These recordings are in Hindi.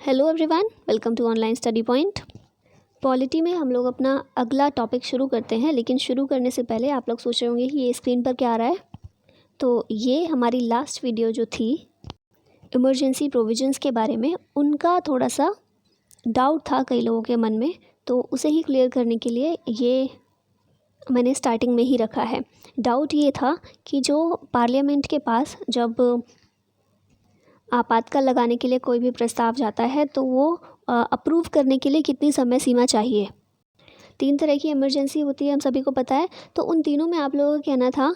Hello everyone, welcome to online study point. Polity में हम लोग अपना अगला टॉपिक शुरू करते हैं, लेकिन शुरू करने से पहले आप लोग सोच रहे होंगे कि ये स्क्रीन पर क्या आ रहा है। तो ये हमारी लास्ट वीडियो जो थी इमरजेंसी प्रोविजंस के बारे में, उनका थोड़ा सा डाउट था कई लोगों के मन में, तो उसे ही क्लियर करने के लिए ये मैंने स्टार्टिंग में ही रखा है। डाउट ये था कि जो पार्लियामेंट के पास जब आपातकाल लगाने के लिए कोई भी प्रस्ताव जाता है तो वो अप्रूव करने के लिए कितनी समय सीमा चाहिए। 3 तरह की इमरजेंसी होती है, हम सभी को पता है। तो उन तीनों में आप लोगों का कहना था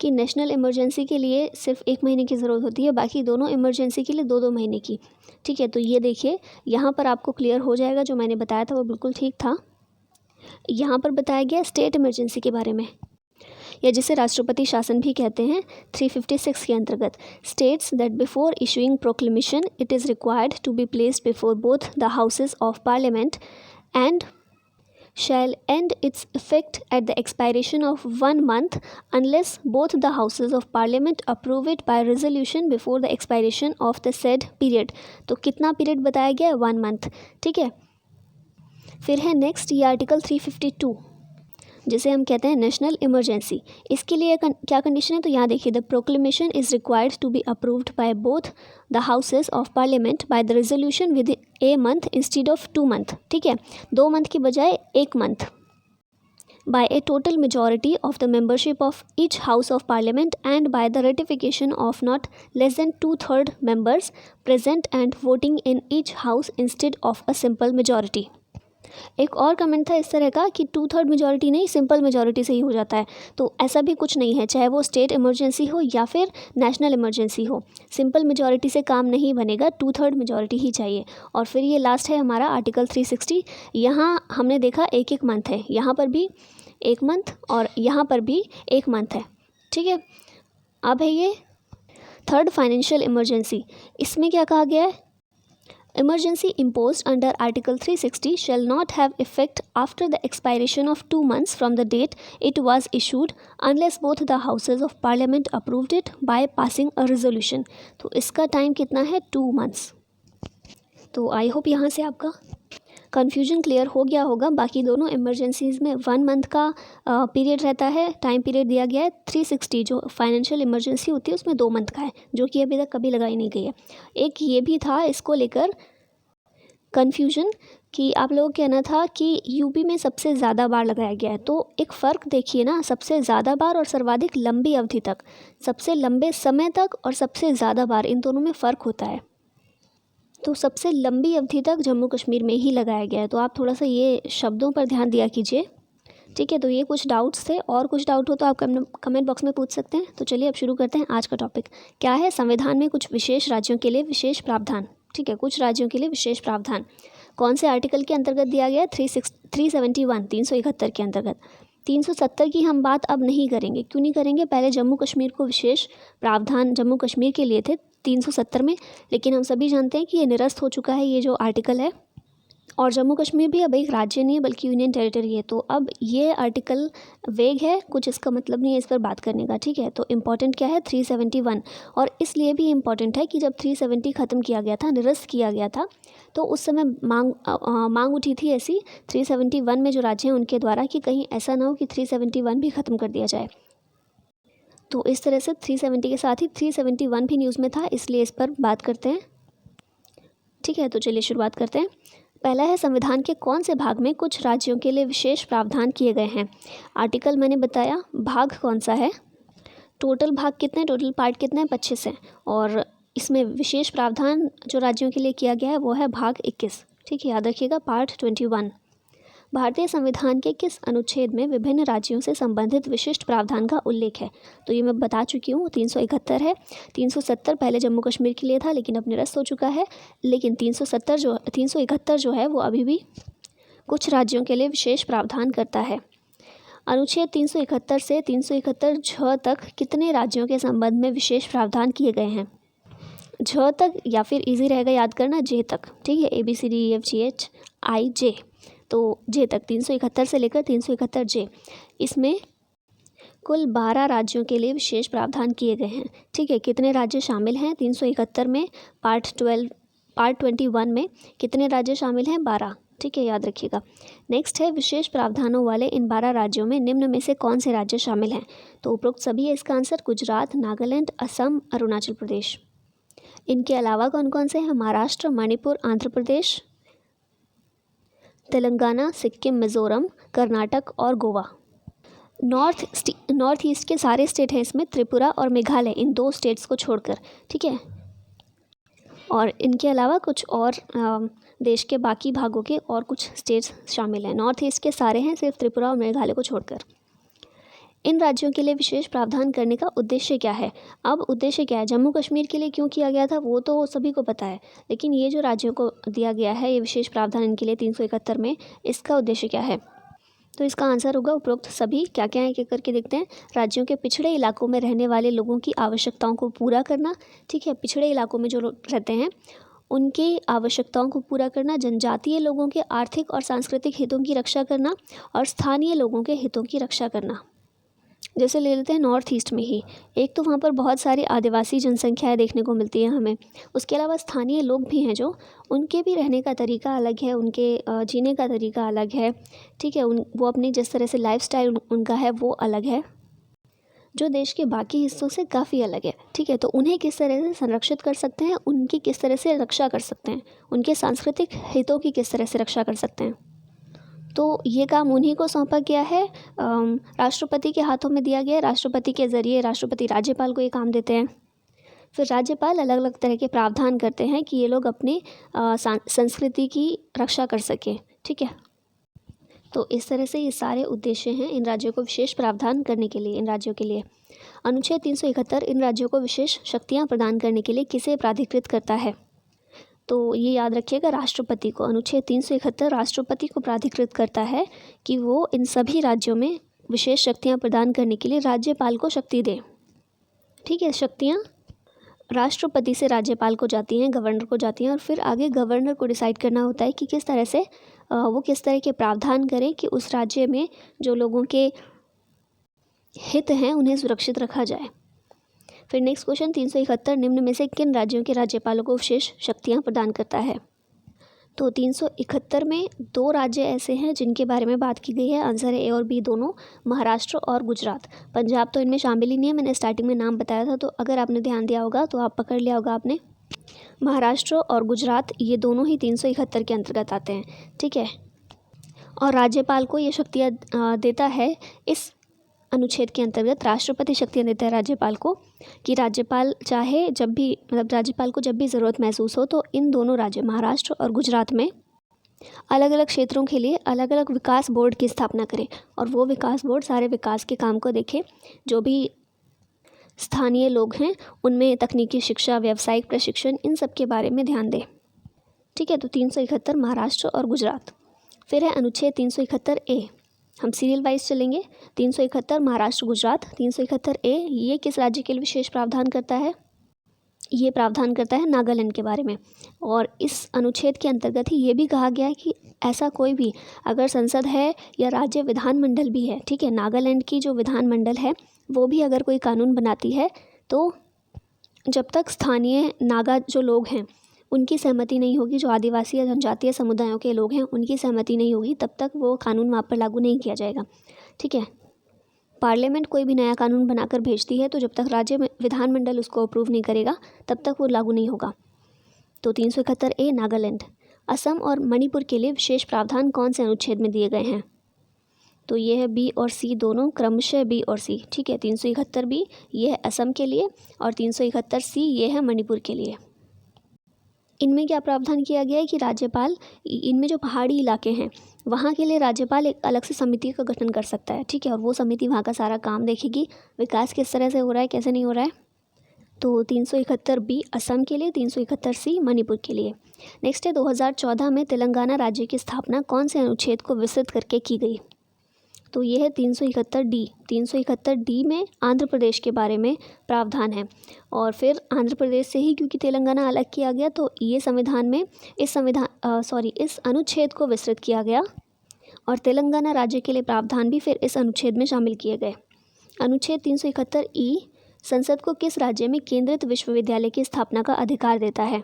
कि नेशनल इमरजेंसी के लिए सिर्फ 1 महीने की ज़रूरत होती है, बाकी दोनों इमरजेंसी के लिए 2-2 महीने की। ठीक है, तो ये देखिए यहाँ पर आपको क्लियर हो जाएगा, जो मैंने बताया था वो बिल्कुल ठीक था। यहाँ पर बताया गया स्टेट इमरजेंसी के बारे में, या जिसे राष्ट्रपति शासन भी कहते हैं। 356 के अंतर्गत states that before issuing proclamation it is required to be placed before both the houses of parliament and shall end its effect at the expiration of 1 month unless both the houses of parliament approve it by resolution before the expiration of the said period। तो कितना पीरियड बताया गया है? 1 मंथ। ठीक है, फिर है नेक्स्ट ये आर्टिकल 352, जिसे हम कहते हैं नेशनल इमरजेंसी। इसके लिए क्या कंडीशन है? तो यहाँ देखिए, the proclamation is required to be approved by both the houses of parliament by the resolution with a month instead of 2 month. ठीक है, 2 मंथ की बजाय 1 month, by a total majority of the membership of each house of parliament and by the ratification of not less than 2/3 members present and voting in each house instead of a simple majority। एक और कमेंट था इस तरह का कि 2/3 मेजॉरिटी नहीं, सिंपल मेजॉरिटी से ही हो जाता है। तो ऐसा भी कुछ नहीं है, चाहे वो स्टेट इमरजेंसी हो या फिर नेशनल इमरजेंसी हो, सिंपल मेजॉरिटी से काम नहीं बनेगा, 2/3 मेजॉरिटी ही चाहिए। और फिर ये लास्ट है हमारा आर्टिकल 360। यहाँ हमने देखा 1-1 मंथ है, यहाँ पर भी 1 मंथ और यहाँ पर भी 1 मंथ है। ठीक है, अब है ये थर्ड फाइनेंशियल इमरजेंसी। इसमें क्या कहा गया है? Emergency imposed under Article 360 shall not have effect after the expiration of 2 months from the date it was issued unless both the houses of parliament approved it by passing a resolution। तो इसका टाइम कितना है? 2 मंथ्स। तो आई होप यहाँ से आपका कन्फ्यूजन क्लियर हो गया होगा। बाकी दोनों इमरजेंसीज़ में 1 मंथ का पीरियड रहता है, टाइम पीरियड दिया गया है। 360 जो फाइनेंशियल इमरजेंसी होती है उसमें 2 मंथ का है, जो कि अभी तक कभी लगाई नहीं गई है। एक ये भी था इसको लेकर कन्फ्यूजन कि आप लोगों का कहना था कि यूपी में सबसे ज़्यादा बार लगाया गया है। तो एक फ़र्क देखिए ना, सबसे ज़्यादा बार और सर्वाधिक लंबी अवधि तक, सबसे लंबे समय तक और सबसे ज़्यादा बार, इन दोनों में फ़र्क होता है। तो सबसे लंबी अवधि तक जम्मू कश्मीर में ही लगाया गया है। तो आप थोड़ा सा ये शब्दों पर ध्यान दिया कीजिए। ठीक है, तो ये कुछ डाउट्स थे, और कुछ डाउट हो तो आप कमेंट बॉक्स में पूछ सकते हैं। तो चलिए अब शुरू करते हैं आज का टॉपिक। क्या है? संविधान में कुछ विशेष राज्यों के लिए विशेष प्रावधान। ठीक है, कुछ राज्यों के लिए विशेष प्रावधान कौन से आर्टिकल के अंतर्गत दिया गया है? 371 के अंतर्गत। 370 की हम बात अब नहीं करेंगे। क्यों नहीं करेंगे? पहले जम्मू कश्मीर को विशेष प्रावधान जम्मू कश्मीर के लिए थे 370 में, लेकिन हम सभी जानते हैं कि ये निरस्त हो चुका है ये जो आर्टिकल है, और जम्मू कश्मीर भी अब एक राज्य नहीं है बल्कि यूनियन टेरिटरी है। तो अब ये आर्टिकल वेग है, कुछ इसका मतलब नहीं है इस पर बात करने का। ठीक है, तो इम्पॉर्टेंट क्या है? 371। और इसलिए भी इम्पॉर्टेंट है कि जब 370 ख़त्म किया गया था, निरस्त किया गया था, तो उस समय मांग उठी थी ऐसी 371 में जो राज्य हैं उनके द्वारा कि कहीं ऐसा ना हो कि 371 भी ख़त्म कर दिया जाए। तो इस तरह से 370 के साथ ही 371 भी न्यूज़ में था, इसलिए इस पर बात करते हैं। ठीक है, तो चलिए शुरुआत करते हैं। पहला है, संविधान के कौन से भाग में कुछ राज्यों के लिए विशेष प्रावधान किए गए हैं? आर्टिकल मैंने बताया, भाग कौन सा है? टोटल भाग कितने, टोटल पार्ट कितने हैं? 25 हैं। और इसमें विशेष प्रावधान जो राज्यों के लिए किया गया है वो है भाग 21। ठीक है, याद रखिएगा, पार्ट 21। भारतीय संविधान के किस अनुच्छेद में विभिन्न राज्यों से संबंधित विशिष्ट प्रावधान का उल्लेख है? तो ये मैं बता चुकी हूँ, 371 है। 370 पहले जम्मू कश्मीर के लिए था लेकिन अब निरस्त हो चुका है, लेकिन 371 जो है वो अभी भी कुछ राज्यों के लिए विशेष प्रावधान करता है। अनुच्छेद 371 से 371 तक कितने राज्यों के संबंध में विशेष प्रावधान किए गए हैं? झ तक, या फिर इजी रहेगा याद करना, जे तक। ठीक है, ABCDEFGHI तो जे तक, 371 से लेकर 371 जे। इसमें कुल 12 राज्यों के लिए विशेष प्रावधान किए गए हैं। ठीक है, कितने राज्य शामिल हैं 371 में? पार्ट 21 में कितने राज्य शामिल हैं? 12। ठीक है, याद रखिएगा। नेक्स्ट है विशेष प्रावधानों वाले इन 12 राज्यों में निम्न में से कौन से राज्य शामिल हैं? तो उपरोक्त सभी है इसका आंसर। गुजरात, नागालैंड, असम, अरुणाचल प्रदेश। इनके अलावा कौन कौन से हैं? महाराष्ट्र, मणिपुर, आंध्र प्रदेश, तेलंगाना, सिक्किम, मिजोरम, कर्नाटक और गोवा। नॉर्थ ईस्ट के सारे स्टेट हैं इसमें, त्रिपुरा और मेघालय, इन 2 स्टेट्स को छोड़कर। ठीक है, और इनके अलावा कुछ और देश के बाकी भागों के और कुछ स्टेट्स शामिल हैं। नॉर्थ ईस्ट के सारे हैं, सिर्फ त्रिपुरा और मेघालय को छोड़कर। इन राज्यों के लिए विशेष प्रावधान करने का उद्देश्य क्या है? अब उद्देश्य क्या है? जम्मू कश्मीर के लिए क्यों किया गया था वो तो सभी को पता है, लेकिन ये जो राज्यों को दिया गया है ये विशेष प्रावधान इनके लिए 371 में, इसका उद्देश्य क्या है? तो इसका आंसर होगा उपरोक्त सभी। क्या क्या है एक करके देखते हैं। राज्यों के पिछड़े इलाकों में रहने वाले लोगों की आवश्यकताओं को पूरा करना। ठीक है, पिछड़े इलाकों में जो लोग रहते हैं उनकी आवश्यकताओं को पूरा करना, जनजातीय लोगों के आर्थिक और सांस्कृतिक हितों की रक्षा करना और स्थानीय लोगों के हितों की रक्षा करना। जैसे ले लेते हैं नॉर्थ ईस्ट में ही, एक तो वहाँ पर बहुत सारी आदिवासी जनसंख्याएं देखने को मिलती है हमें, उसके अलावा स्थानीय लोग भी हैं जो उनके भी रहने का तरीका अलग है, उनके जीने का तरीका अलग है। ठीक है, वो अपनी जिस तरह से लाइफस्टाइल उनका है वो अलग है, जो देश के बाकी हिस्सों से काफ़ी अलग है। ठीक है, तो उन्हें किस तरह से संरक्षित कर सकते हैं, उनकी किस तरह से रक्षा कर सकते हैं, उनके सांस्कृतिक हितों की किस तरह से रक्षा कर सकते हैं। तो ये काम उन्हीं को सौंपा गया है, राष्ट्रपति के हाथों में दिया गया है। राष्ट्रपति के ज़रिए राष्ट्रपति राज्यपाल को ये काम देते हैं। फिर राज्यपाल अलग अलग तरह के प्रावधान करते हैं कि ये लोग अपनी संस्कृति की रक्षा कर सकें। ठीक है, तो इस तरह से ये सारे उद्देश्य हैं इन राज्यों को विशेष प्रावधान करने के लिए। इन राज्यों के लिए अनुच्छेद 371 इन राज्यों को विशेष शक्तियाँ प्रदान करने के लिए किसे प्राधिकृत करता है? तो ये याद रखिएगा, राष्ट्रपति को। अनुच्छेद 371 राष्ट्रपति को प्राधिकृत करता है कि वो इन सभी राज्यों में विशेष शक्तियाँ प्रदान करने के लिए राज्यपाल को शक्ति दे। ठीक है, शक्तियाँ राष्ट्रपति से राज्यपाल को जाती हैं, गवर्नर को जाती हैं, और फिर आगे गवर्नर को डिसाइड करना होता है कि किस तरह से वो किस तरह के प्रावधान करें कि उस राज्य में जो लोगों के हित हैं उन्हें सुरक्षित रखा जाए। फिर नेक्स्ट क्वेश्चन 371 निम्न में से किन राज्यों के राज्यपालों को विशेष शक्तियाँ प्रदान करता है? तो 371 में 2 राज्य ऐसे हैं जिनके बारे में बात की गई है। आंसर है ए और बी दोनों, महाराष्ट्र और गुजरात। पंजाब तो इनमें शामिल ही नहीं है, मैंने स्टार्टिंग में नाम बताया था, तो अगर आपने ध्यान दिया होगा तो आप पकड़ लिया होगा आपने। महाराष्ट्र और गुजरात ये दोनों ही 371 के अंतर्गत आते हैं। ठीक है, और राज्यपाल को ये शक्तियाँ देता है इस अनुच्छेद के अंतर्गत। राष्ट्रपति शक्तियाँ देता है राज्यपाल को कि राज्यपाल चाहे जब भी, मतलब राज्यपाल को जब भी ज़रूरत महसूस हो तो इन दोनों राज्यों महाराष्ट्र और गुजरात में अलग अलग क्षेत्रों के लिए अलग अलग विकास बोर्ड की स्थापना करे, और वो विकास बोर्ड सारे विकास के काम को देखे। जो भी स्थानीय लोग हैं उनमें तकनीकी शिक्षा, व्यावसायिक प्रशिक्षण, इन सब के बारे में ध्यान दें। ठीक है, तो 371 महाराष्ट्र और गुजरात। फिर है अनुच्छेद 371 ए, हम सीरियल वाइज चलेंगे। 371 महाराष्ट्र गुजरात। 371 ए ये किस राज्य के लिए विशेष प्रावधान करता है? ये प्रावधान करता है नागालैंड के बारे में, और इस अनुच्छेद के अंतर्गत ही ये भी कहा गया है कि ऐसा कोई भी अगर संसद है या राज्य विधानमंडल भी है, ठीक है, नागालैंड की जो विधानमंडल है वो भी अगर कोई कानून बनाती है तो जब तक स्थानीय नागा जो लोग हैं उनकी सहमति नहीं होगी, जो आदिवासी या जनजातीय समुदायों के लोग हैं उनकी सहमति नहीं होगी, तब तक वो कानून वहाँ पर लागू नहीं किया जाएगा। ठीक है, पार्लियामेंट कोई भी नया कानून बनाकर भेजती है तो जब तक राज्य विधानमंडल उसको अप्रूव नहीं करेगा तब तक वो लागू नहीं होगा। तो 371 ए नागालैंड। असम और मणिपुर के लिए विशेष प्रावधान कौन से अनुच्छेद में दिए गए हैं? तो ये है बी और सी दोनों, क्रमशः बी और सी। ठीक है, 371 बी ये है असम के लिए और 371 सी ये है मणिपुर के लिए। इनमें क्या प्रावधान किया गया है कि राज्यपाल इनमें जो पहाड़ी इलाके हैं वहाँ के लिए राज्यपाल एक अलग से समिति का गठन कर सकता है। ठीक है, और वो समिति वहाँ का सारा काम देखेगी, विकास किस तरह से हो रहा है, कैसे नहीं हो रहा है। तो 371 बी असम के लिए, 371 सी मणिपुर के लिए। नेक्स्ट है 2014 में तेलंगाना राज्य की स्थापना कौन से अनुच्छेद को विस्तृत करके की गई? तो ये है 371 डी। 371 डी में आंध्र प्रदेश के बारे में प्रावधान है, और फिर आंध्र प्रदेश से ही क्योंकि तेलंगाना अलग किया गया तो ये संविधान में इस अनुच्छेद को विस्तृत किया गया, और तेलंगाना राज्य के लिए प्रावधान भी फिर इस अनुच्छेद में शामिल किए गए। अनुच्छेद 371 ई संसद को किस राज्य में केंद्रित विश्वविद्यालय की स्थापना का अधिकार देता है?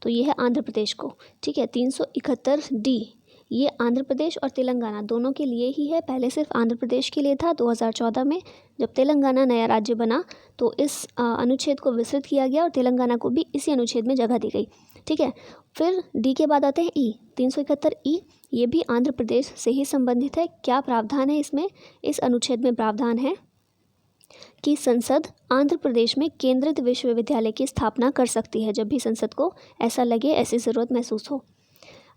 तो ये है आंध्र प्रदेश को, ठीक है। 371D ये आंध्र प्रदेश और तेलंगाना दोनों के लिए ही है। पहले सिर्फ आंध्र प्रदेश के लिए था। 2014 में जब तेलंगाना नया राज्य बना तो इस अनुच्छेद को विस्तृत किया गया और तेलंगाना को भी इसी अनुच्छेद में जगह दी गई, ठीक है। फिर डी के बाद आते हैं ई, 371E। ये भी आंध्र प्रदेश से ही संबंधित है। क्या प्रावधान है इसमें? इस अनुच्छेद में प्रावधान है कि संसद आंध्र प्रदेश में केंद्रित विश्वविद्यालय की स्थापना कर सकती है जब भी संसद को ऐसा लगे, ऐसी ज़रूरत महसूस हो।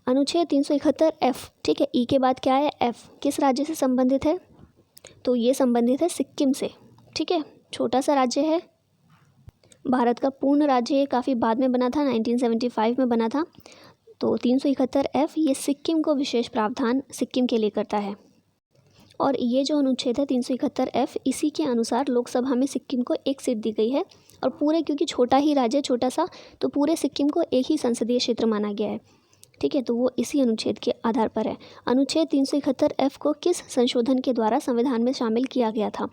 अनुच्छेद 371F, ठीक है। ई के बाद क्या है? एफ। किस राज्य से संबंधित है? तो ये संबंधित है सिक्किम से, ठीक है। छोटा सा राज्य है, भारत का पूर्ण राज्य ये काफ़ी बाद में बना था, 1975 में बना था। तो 371F ये सिक्किम को विशेष प्रावधान सिक्किम के लिए करता है। और ये जो अनुच्छेद है 371F, इसी के अनुसार लोकसभा में सिक्किम को एक सीट दी गई है। और पूरे, क्योंकि छोटा ही राज्य, छोटा सा, तो पूरे सिक्किम को एक ही संसदीय क्षेत्र माना गया है, ठीक है। तो वो इसी अनुच्छेद के आधार पर है। अनुच्छेद 371F को किस संशोधन के द्वारा संविधान में शामिल किया गया था?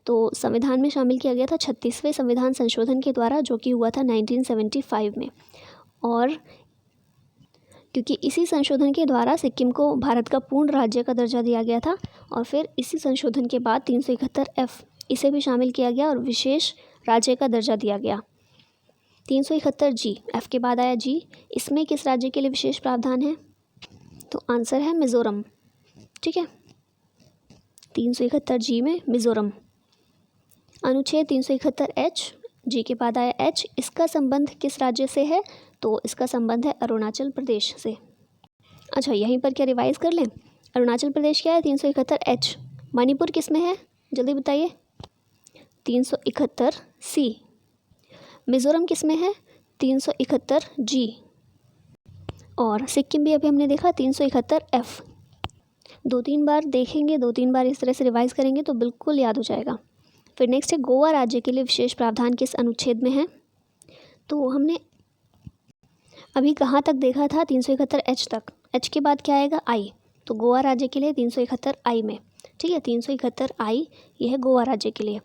तो संविधान में शामिल किया गया था 36वें संविधान संशोधन के द्वारा, जो कि हुआ था 1975 में। और क्योंकि इसी संशोधन के द्वारा सिक्किम को भारत का पूर्ण राज्य का दर्जा दिया गया था, और फिर इसी संशोधन के बाद 371F इसे भी शामिल किया गया और विशेष राज्य का दर्जा दिया गया। 371G, एफ के बाद आया जी। इसमें किस राज्य के लिए विशेष प्रावधान है? तो आंसर है मिज़ोरम, ठीक है। 371G में मिज़ोरम। अनुच्छेद 371H, जी के बाद आया एच। इसका संबंध किस राज्य से है? तो इसका संबंध है अरुणाचल प्रदेश से। अच्छा, यहीं पर क्या रिवाइज कर लें? अरुणाचल प्रदेश क्या है? 371H। मणिपुर किस में है? जल्दी बताइए। 371C। मिज़ोरम किस में है? 371G। और सिक्किम भी अभी हमने देखा 371F। 2-3 बार देखेंगे, 2-3 बार इस तरह से रिवाइज करेंगे तो बिल्कुल याद हो जाएगा। फिर नेक्स्ट है गोवा राज्य के लिए विशेष प्रावधान किस अनुच्छेद में है? तो हमने अभी कहाँ तक देखा था? 371H तक। H के बाद क्या आएगा? आई। तो गोवा राज्य के लिए 371I में, ठीक है। 371I यह है गोवा राज्य के लिए।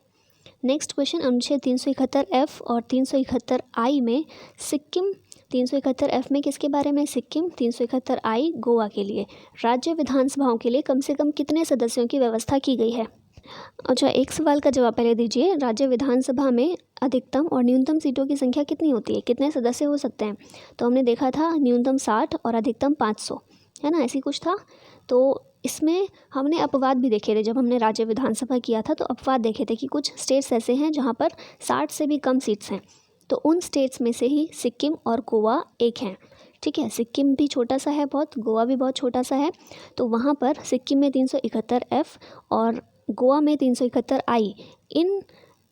नेक्स्ट क्वेश्चन, अनुच्छेद 371F और 371I में सिक्किम, 371F में किसके बारे में? सिक्किम। 371I गोवा के लिए। राज्य विधानसभाओं के लिए कम से कम कितने सदस्यों की व्यवस्था की गई है? अच्छा, एक सवाल का जवाब पहले दीजिए। राज्य विधानसभा में अधिकतम और न्यूनतम सीटों की संख्या कितनी होती है? कितने सदस्य हो सकते हैं? तो हमने देखा था न्यूनतम 60 और अधिकतम 500, है ना, ऐसी कुछ था। तो इसमें हमने अपवाद भी देखे थे। जब हमने राज्य विधानसभा किया था तो अपवाद देखे थे कि कुछ स्टेट्स ऐसे हैं जहाँ पर 60 से भी कम सीट्स हैं। तो उन स्टेट्स में से ही सिक्किम और गोवा एक हैं, ठीक है। सिक्किम भी छोटा सा है बहुत, गोवा भी बहुत छोटा सा है। तो वहाँ पर सिक्किम में 371F और गोवा में 371I, इन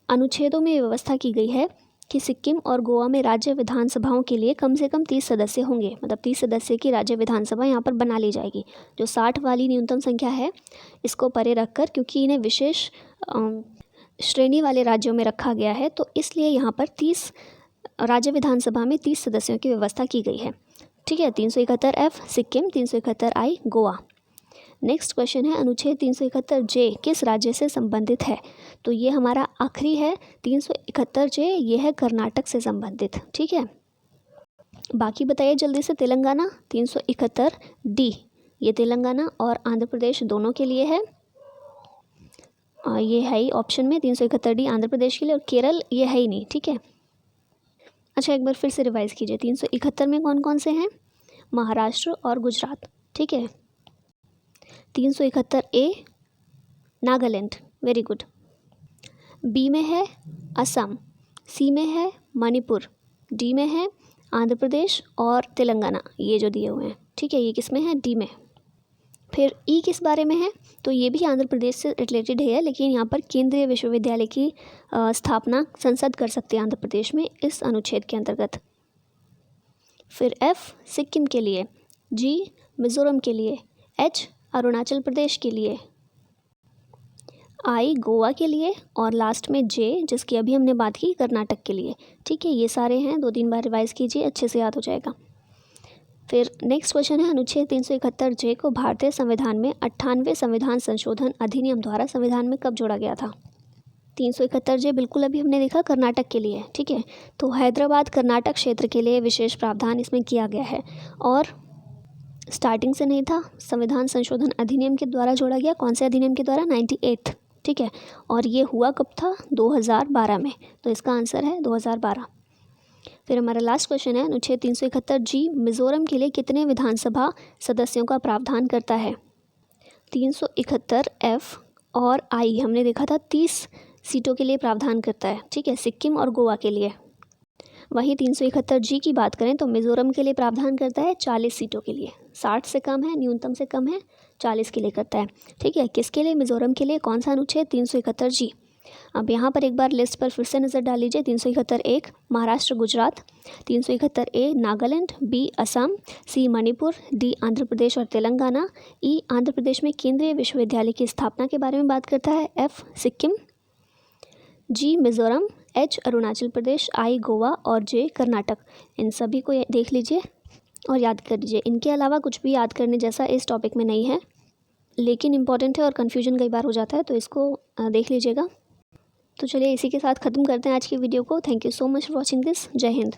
अनुच्छेदों में व्यवस्था की गई है कि सिक्किम और गोवा में राज्य विधानसभाओं के लिए कम से कम 30 सदस्य होंगे। मतलब 30 सदस्य की राज्य विधानसभा यहाँ पर बना ली जाएगी। जो 60 वाली न्यूनतम संख्या है इसको परे रखकर, क्योंकि इन्हें विशेष श्रेणी वाले राज्यों में रखा गया है, तो इसलिए यहाँ पर 30 राज्य विधानसभा में 30 सदस्यों की व्यवस्था की गई है, ठीक है। 371F Sikkim, 371I Goa. Next question है, अनुच्छेद 371J किस राज्य से संबंधित है? तो ये हमारा आखिरी है। 371J ये है कर्नाटक से संबंधित, ठीक है। बाकी बताइए जल्दी से। तेलंगाना 371D, ये तेलंगाना और आंध्र प्रदेश दोनों के लिए है। ये है ही ऑप्शन में 371D आंध्र प्रदेश के लिए, और केरल ये है ही नहीं, ठीक है। अच्छा, एक बार फिर से रिवाइज कीजिए। 371 में कौन कौन से हैं? महाराष्ट्र और गुजरात, ठीक है। 371A Nagaland, very good. B में है असम, सी में है मणिपुर, डी में है आंध्र प्रदेश और तेलंगाना, ये जो दिए हुए हैं, ठीक है। ये किस में है? डी में। फिर ई किस बारे में है? तो ये भी आंध्र प्रदेश से रिलेटेड है, लेकिन यहाँ पर केंद्रीय विश्वविद्यालय की स्थापना संसद कर सकते हैं आंध्र प्रदेश में इस अनुच्छेद के अंतर्गत। फिर एफ सिक्किम के लिए, जी मिज़ोरम के लिए, एच अरुणाचल प्रदेश के लिए, आई गोवा के लिए, और लास्ट में जे, जिसकी अभी हमने बात की, कर्नाटक के लिए, ठीक है। ये सारे हैं, 2-3 बार रिवाइज कीजिए, अच्छे से याद हो जाएगा। फिर नेक्स्ट क्वेश्चन है, अनुच्छेद 371J को भारतीय संविधान में 98वें संविधान संशोधन अधिनियम द्वारा संविधान में कब जोड़ा गया था? 371 बिल्कुल अभी हमने देखा कर्नाटक के लिए, ठीक है। तो हैदराबाद कर्नाटक क्षेत्र के लिए विशेष प्रावधान इसमें किया गया है और स्टार्टिंग से नहीं था, संविधान संशोधन अधिनियम के द्वारा जोड़ा गया। कौन से अधिनियम के द्वारा? 98, ठीक है। और ये हुआ कब था? 2012 में। तो इसका आंसर है 2012। फिर हमारा लास्ट क्वेश्चन है, अनुच्छेद 371 मिज़ोरम के लिए कितने विधानसभा सदस्यों का प्रावधान करता है? 371 और आई हमने देखा था 30 सीटों के लिए प्रावधान करता है, ठीक है, सिक्किम और गोवा के लिए। वहीं 371 की बात करें तो मिज़ोरम के लिए प्रावधान करता है 40 सीटों के लिए। 60 से कम है, न्यूनतम से कम है, 40 के लिए करता है, ठीक है। किसके लिए? मिज़ोरम के लिए। कौन सा अनुच्छेद? 371 अब यहाँ पर एक बार लिस्ट पर फिर से नज़र डाल लीजिए। 371 महाराष्ट्र गुजरात, 371 नागालैंड, बी असम, सी मणिपुर, डी आंध्र प्रदेश और तेलंगाना, ई आंध्र प्रदेश में केंद्रीय विश्वविद्यालय की स्थापना के बारे में बात करता है, एफ सिक्किम, जी मिज़ोरम, एच अरुणाचल प्रदेश, आई गोवा और जे कर्नाटक। इन सभी को देख लीजिए और याद कर लीजिए। इनके अलावा कुछ भी याद करने जैसा इस टॉपिक में नहीं है, लेकिन इम्पॉर्टेंट है और कन्फ्यूजन कई बार हो जाता है, तो इसको देख लीजिएगा। तो चलिए इसी के साथ ख़त्म करते हैं आज की वीडियो को। Thank you so much for watching this. जय हिंद।